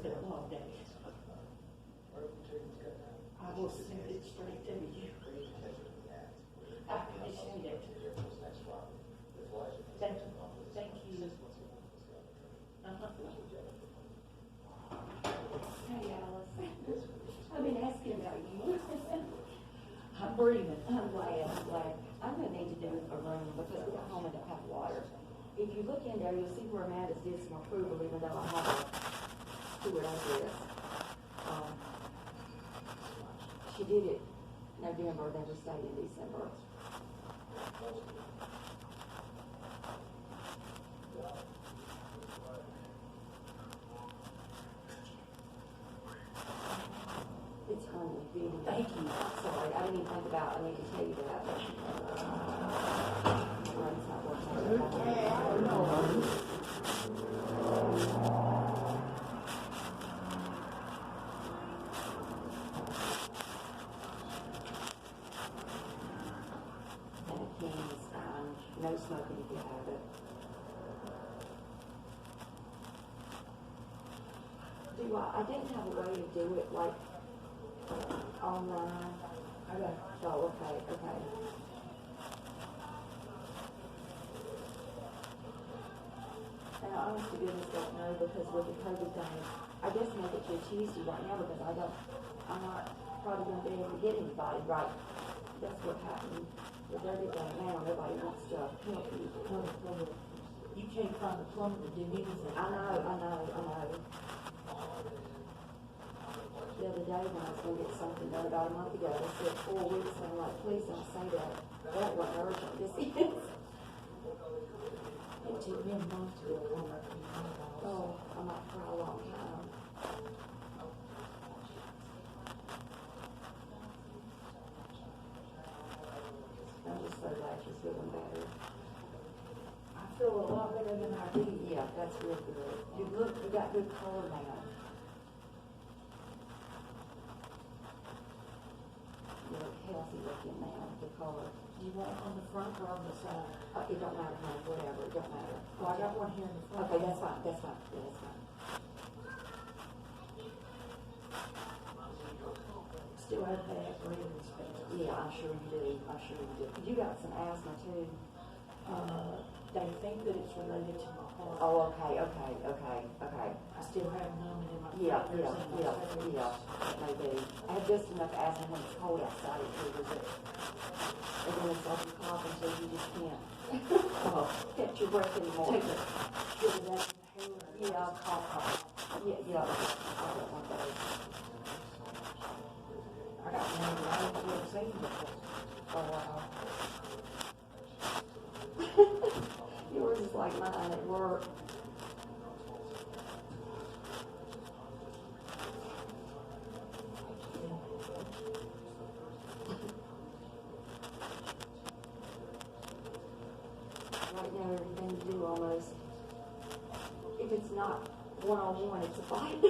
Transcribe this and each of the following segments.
there a lot of days. I will send it straight to you. I appreciate it. Thank you. Hey, Alice. I've been asking about you. I'm breathing. I'm glad. I'm gonna need to do a room because we got home and don't have water. If you look in there, you'll see where Amanda's did some approval, even though I have a steward on this. She did it November, then we stayed in December. It's only feeding. Thank you. Sorry, I didn't even think about, I need to tell you that. My brain's not working. And a can is fine. No smoking if you have it. I didn't have a way to do it like online. Okay. Oh, okay. And I honest to goodness don't know because with the COVID thing, I guess make it to a Tuesday right now because I'm not probably going to be able to get anybody right. That's what happened with everything now. Nobody wants to help you. You can't find a plumber to do anything. I know. The other day when I was going to get something done about a month ago, they said 4 weeks, and I'm like, please don't say that. That wasn't urgent. This is. It took me a month to get one up in my house. Oh, I might for a long time. I'm just so glad she's feeling better. I feel a lot better than I did. Yeah, that's real good. You got good color now. You look healthy looking now, the color. Do you want it on the front or on the side? It don't matter, honey, whatever, it don't matter. Well, I got one here in the front. Okay, that's fine. Yeah, that's fine. Still have bad breathing spells. Yeah, I'm sure you do. You got some asthma too. They think that it's related to my heart. Oh, okay. I still have numbing in my Yeah, fingers and my toes. that may be. I have just enough asthma when it's cold outside, it triggers it. And then it's like you cough until you just can't catch your breath anymore. Take it. Get it out in the hair. Yeah, cough. Yeah, I got one of those. I got one that I haven't seen before. Oh, wow. Yours is like mine at work. Right now, everything you do almost, if it's not one-on-one, it's a fight.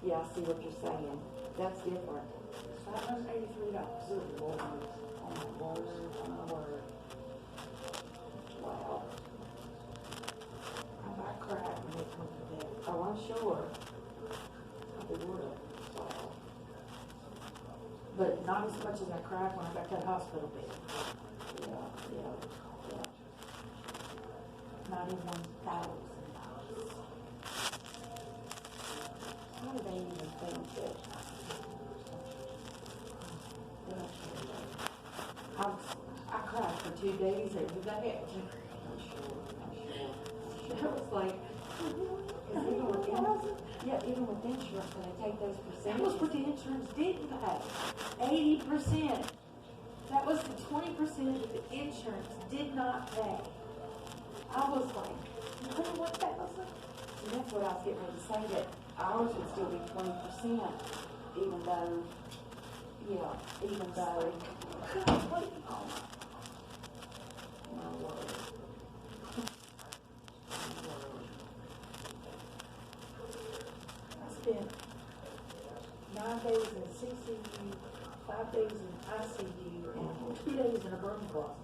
Yeah, I see what you're saying. That's different. $583. Good Lord. Oh my word. Wow. I might cry when they come to bed. Oh, I'm sure. They would. Wow. But not as much as I cried when I got that hospital bed. Yeah. $91,000. How do they even think that? I cried for 2 days every day. I'm sure. I was like, Even with insurance, when they take those that was what percentages. the insurance didn't pay. 80%. That was the 20% that the insurance did not pay. I was like, $91,000? And that's what I was getting ready to say, that ours would still be 20%, even though, my word. I spent 9 days in CCU, 5 days in ICU, and 2 days in a burn closet.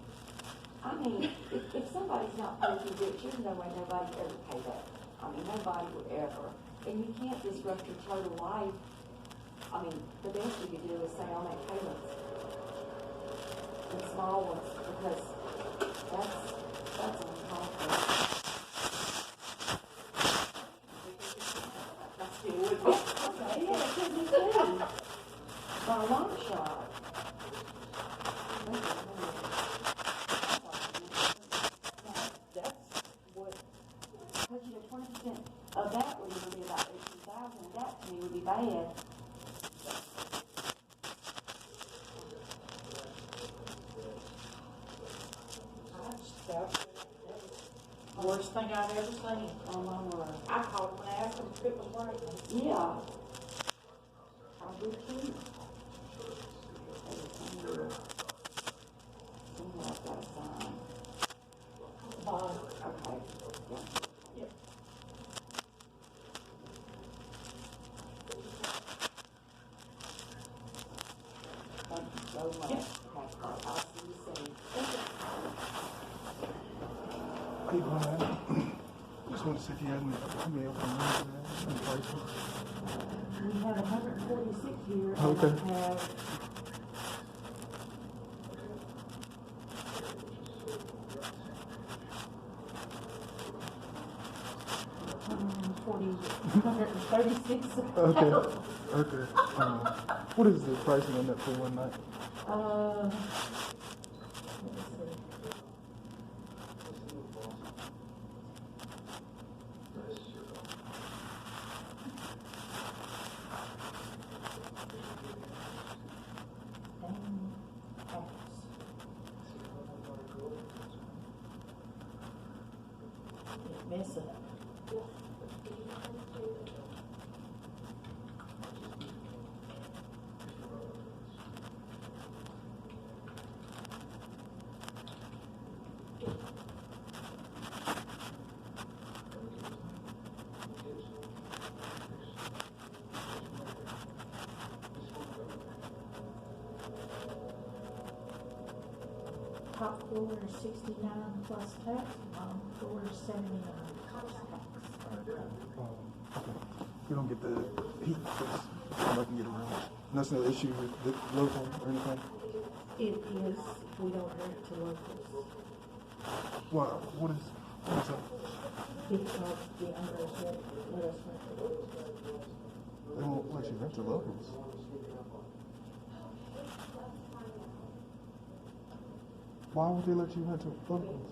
I mean, if somebody's not paid for it, there's no way nobody ever pay that. I mean, nobody would ever. And you can't disrupt your total life. I mean, the best you could do is say, I'll make payments. And small ones, because that's uncomfortable. That's still would be. Okay, yeah, it could be too. By a long shot. That's what, because 20% of that would even be about 18,000, that to me would be bad. That's the worst thing I've ever seen. Oh my word. I called him and asked him if it was working. Yeah. I would too. Somewhere I've got a sign. Bottom. Okay. Yeah. Yep. Thank you so much. Yeah. Okay, I'll see you soon. Hey, Brian. Just want to see if you had any open rooms and prices. We have 146 here, and Okay. I have 136. Okay. Okay. What is the pricing on that for one night? Let's see. Messing up. Top floor is 69 plus tax, bottom floor is 79 plus tax. Okay. We don't get the heat, because I can get around. And that's no issue with the local or anything? It is, we don't rent to locals What is that? because the owners won't let us rent to locals. They won't let you rent to locals. Why would they let you rent to locals?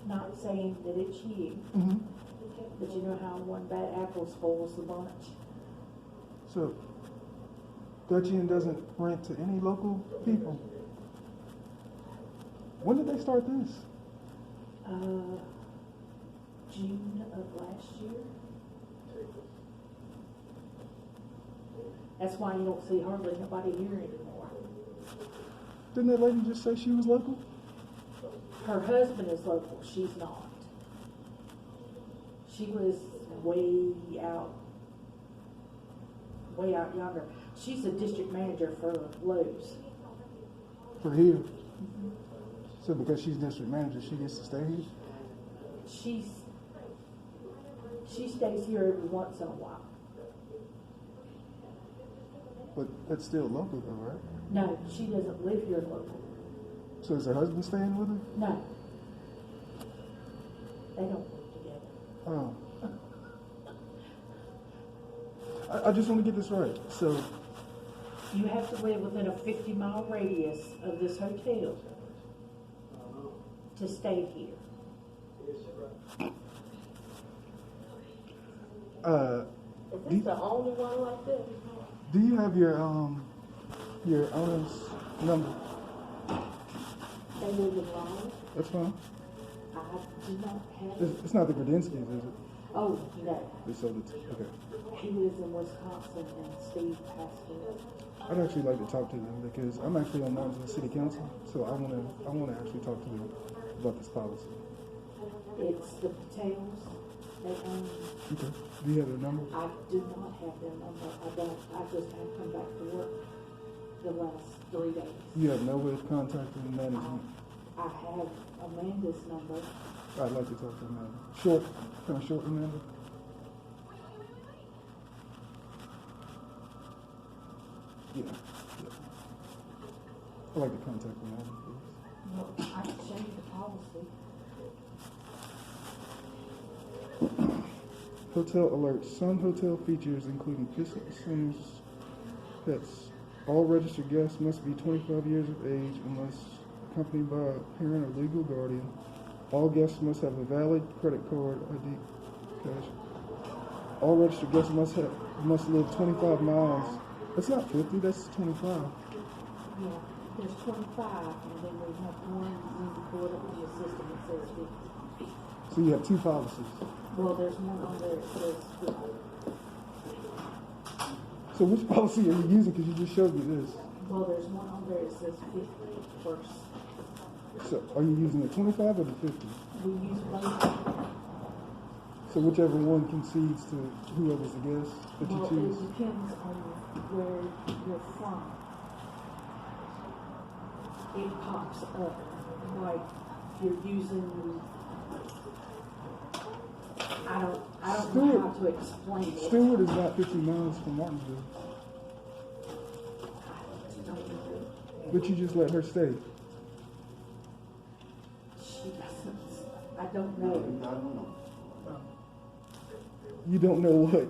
Not saying that it's you, Mm-hmm. but you know how one bad apple spoils the bunch. So, Dutch Inn doesn't rent to any local people? When did they start this? June of last year. That's why you don't see hardly nobody here anymore. Didn't that lady just say she was local? Her husband is local, she's not. She was way out yonder. She's a district manager for Lowe's. For here? So because she's district manager, she gets to stay here? She stays here every once in a while. But that's still local though, right? No, she doesn't live here local. So is her husband staying with her? No. They don't live together. Oh. I just want to get this right. So, You have to live within a 50-mile radius of this hotel to stay here. Is this the only one like this? do you have your owner's number? They live in Raleigh. That's fine. I do not have it. It's not the Gradinskis, is it? Oh, no. They sold it. Okay. He lives in Wisconsin and Steve passed away. I'd actually like to talk to them because I'm actually on Martinsville City Council, so I wanna actually talk to them about this policy. It's the Patels. They own. Okay. Do you have their number? I do not have their number. I don't. I just have come back to work the last 3 days. You have no way of contacting management. I have Amanda's number. I'd like to talk to Amanda. Short, kind of short, Amanda. Yeah. I'd like to contact Amanda, please. Well, I can show you the policy. Hotel alert. Some hotel features, including piscines, pets. All registered guests must be 25 years of age unless accompanied by a parent or legal guardian. All guests must have a valid credit card ID cash. All registered guests must live 25 miles. That's not 50, that's 25. Yeah, there's 25, and then we have one, when you pull it up in your system, it says 50. So you have two policies. Well, there's one on there that says 50. So which policy are you using? Because you just showed me this. Well, there's one on there that says 50 first. So are you using the 25 or the 50? We use both. So whichever one concedes to whoever's the guest that you Well, choose. it depends on where you're from. It pops up, like you're using, I don't know how to explain it. Stewart is not 50 miles from Martinsville. But you just let her stay. She doesn't, I don't know. You don't know what.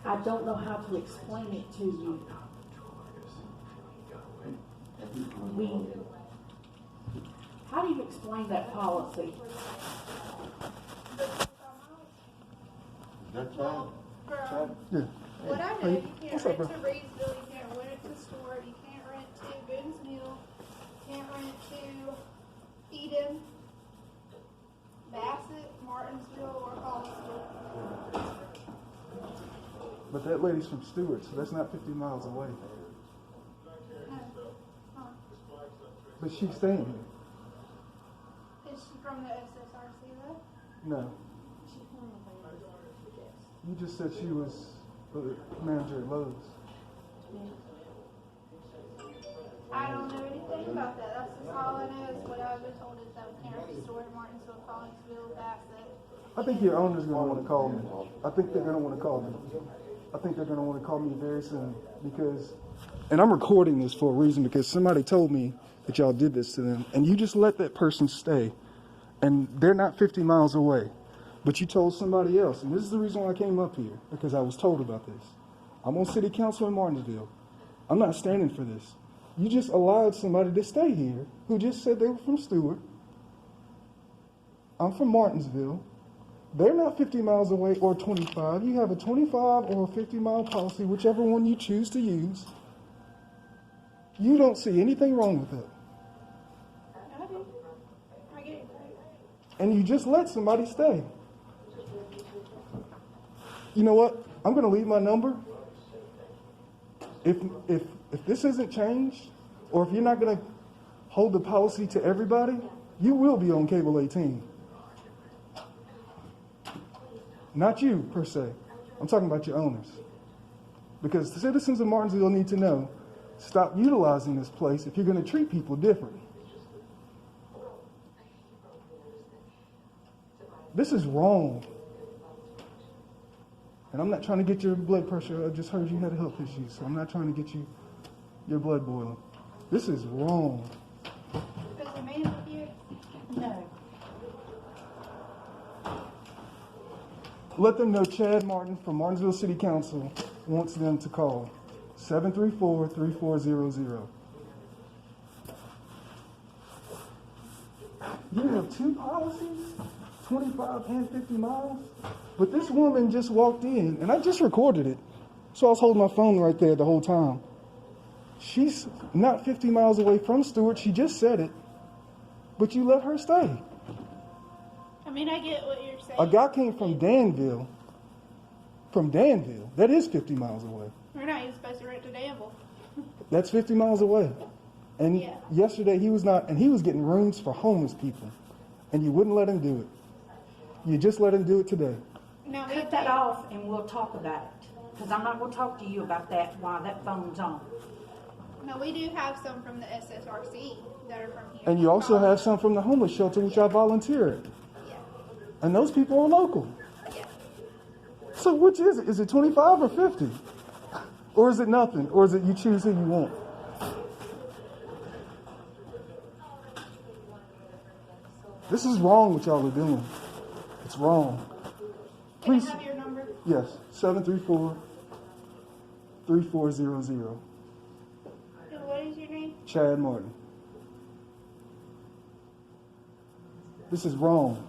I don't know how to explain it to you. How do you explain that policy? Well, Yeah. what I know, Hey, you can't what's rent up, to bro? Reedsville, you can't rent it to Stewart, you can't rent to Boone's Mill, can't rent to Eden, Bassett, Martinsville, or Collinsville. But that lady's from Stewart, so that's not 50 miles away. No. Huh. But she's staying here. Is she from the SSRC though? No. You just said she was the manager at Lowe's. I don't know anything about that. That's just all I know is what I've been told is that we can't rent to Stewart, Martinsville, Collinsville, Bassett. I think your owner's going to want to call me. I think they're going to want to call me. I think they're going to want to call me very soon because, and I'm recording this for a reason because somebody told me that y'all did this to them and you just let that person stay and they're not 50 miles away, but you told somebody else. And this is the reason why I came up here because I was told about this. I'm on city council in Martinsville. I'm not standing for this. You just allowed somebody to stay here who just said they were from Stewart. I'm from Martinsville. They're not 50 miles away or 25. You have a 25 or a 50-mile policy, whichever one you choose to use. You don't see anything wrong with it. I do. I get it. And you just let somebody stay. You know what? I'm going to leave my number. If this isn't changed, or if you're not going to hold the policy to everybody, you will be on cable 18. Not you, per se. I'm talking about your owners. Because the citizens of Martinsville need to know, stop utilizing this place if you're going to treat people different. This is wrong. And I'm not trying to get your blood pressure. I just heard you had a health issue, so I'm not trying to get your blood boiling. This is wrong. Is Amanda here? No. Let them know Chad Martin from Martinsville City Council wants them to call 734-3400. You have two policies, 25 and 50 miles? But this woman just walked in, and I just recorded it. So I was holding my phone right there the whole time. She's not 50 miles away from Stewart. She just said it. But you let her stay. I mean, I get what you're saying. A guy came from Danville. From Danville. That is 50 miles away. We're not even supposed to rent to Danville. That's 50 miles away. And Yeah. yesterday he was getting rooms for homeless people. And you wouldn't let him do it. You just let him do it today. No, Cut that off and we'll talk about it. Because I'm not going to talk to you about that while that phone's on. No, we do have some from the SSRC that are from here. And you also have some from the homeless shelter, which I volunteer at. Yeah. And those people are local. Yeah. So which is it? Is it 25 or 50? Or is it nothing? Or is it you choose who you want? This is wrong what y'all are doing. It's wrong. Can I Please, have your number? yes, 734-3400. And what is your name? Chad Martin. This is wrong.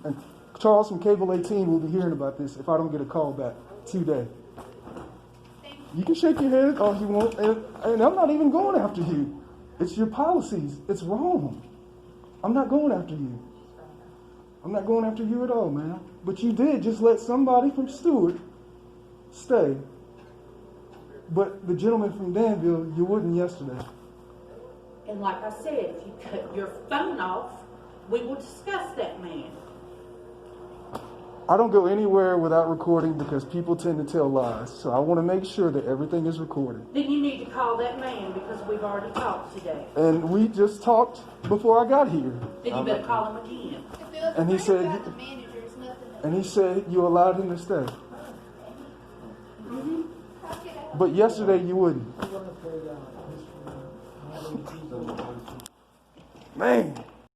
And Charles from Cable 18 will be hearing about this if I don't get a call back today. Thank you. You can shake your head all you want, and I'm not even going after you. It's your policies. It's wrong. I'm not going after you. I'm not going after you at all, man. But you did just let somebody from Stewart stay. But the gentleman from Danville, you wouldn't yesterday. And like I said, if you cut your phone off, we will discuss that man. I don't go anywhere without recording because people tend to tell lies. So I want to make sure that everything is recorded. Then you need to call that man because we've already talked today. And we just talked before I got here. Then you better call him again. If it was And he a said- about the manager, it's nothing. And he said you allowed him to stay. How could I help? But yesterday you wouldn't. Man.